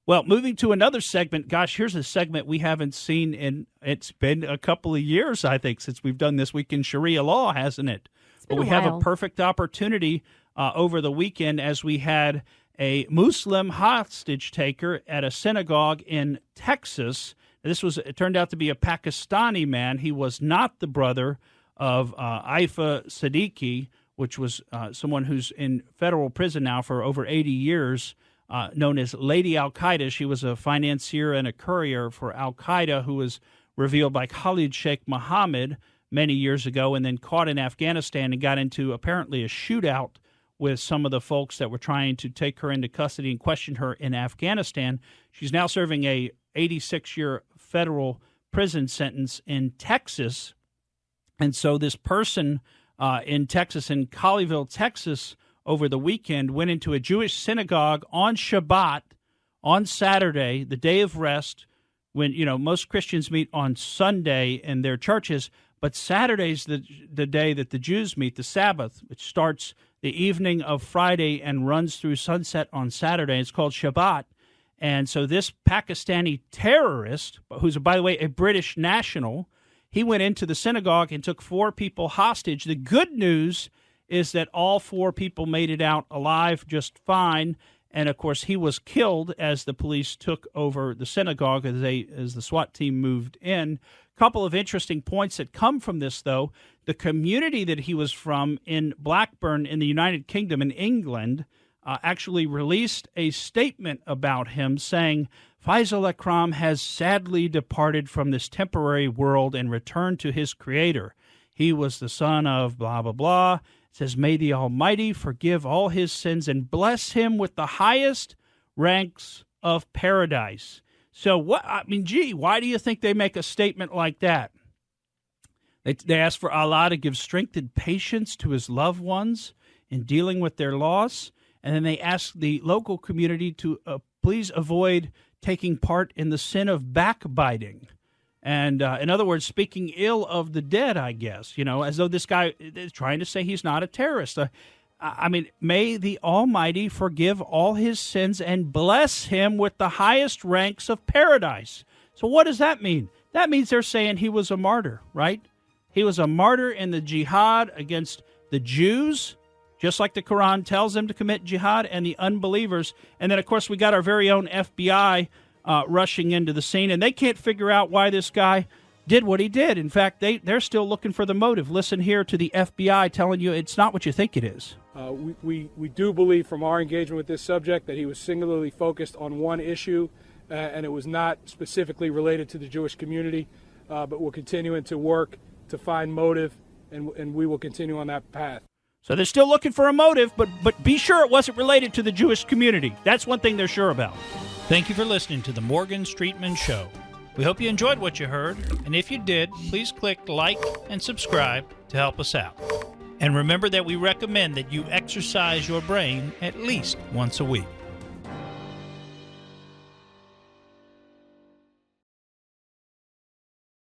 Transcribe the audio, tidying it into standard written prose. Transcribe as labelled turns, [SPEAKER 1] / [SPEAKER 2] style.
[SPEAKER 1] Well, moving to another segment, gosh, here's a segment we haven't seen it's been a couple of years, I think, since we've done this week in Sharia law, hasn't it? But we have a perfect opportunity over the weekend as we had a Muslim hostage taker at a synagogue in Texas. It turned out to be a Pakistani man. He was not the brother of Aifa Siddiqui, which was someone who's in federal prison now for over 80 years, known as Lady Al-Qaeda. She was a financier and a courier for Al-Qaeda who was revealed by Khalid Sheikh Mohammed many years ago and then caught in Afghanistan and got into apparently a shootout with some of the folks that were trying to take her into custody and question her in Afghanistan. She's now serving a 86-year federal prison sentence in Texas. And so this person in Texas, in Colleyville, Texas, over the weekend, went into a Jewish synagogue on Shabbat, on Saturday, the day of rest, when, most Christians meet on Sunday in their churches, but Saturday's the day that the Jews meet, the Sabbath, which starts the evening of Friday and runs through sunset on Saturday. It's called Shabbat. And so this Pakistani terrorist, who's, by the way, a British national, he went into the synagogue and took 4 people hostage. The good news is that all 4 people made it out alive just fine. And, of course, he was killed as the police took over the synagogue as the SWAT team moved in. A couple of interesting points that come from this, though. The community that he was from in Blackburn in the United Kingdom in England actually released a statement about him saying, Faisal Akram has sadly departed from this temporary world and returned to his creator. He was the son of blah, blah, blah. It says, may the Almighty forgive all his sins and bless him with the highest ranks of paradise. So, why do you think they make a statement like that? They ask for Allah to give strength and patience to his loved ones in dealing with their loss. And then they ask the local community to please avoid taking part in the sin of backbiting. And in other words, speaking ill of the dead, I guess, as though this guy is trying to say he's not a terrorist. May the Almighty forgive all his sins and bless him with the highest ranks of paradise. So what does that mean? That means they're saying he was a martyr, right? He was a martyr in the jihad against the Jews, just like the Quran tells them to commit jihad, and the unbelievers. And then, of course, we got our very own FBI rushing into the scene, and they can't figure out why this guy did what he did. In fact, they're still looking for the motive. Listen here to the FBI telling you it's not what you think it is.
[SPEAKER 2] We do believe from our engagement with this subject that he was singularly focused on one issue, and it was not specifically related to the Jewish community, but we're continuing to work to find motive, and we will continue on that path.
[SPEAKER 1] So they're still looking for a motive, but be sure it wasn't related to the Jewish community. That's one thing they're sure about. Thank you for listening to the Morgan Streetman Show. We hope you enjoyed what you heard, and if you did, please click like and subscribe to help us out. And remember that we recommend that you exercise your brain at least once a week.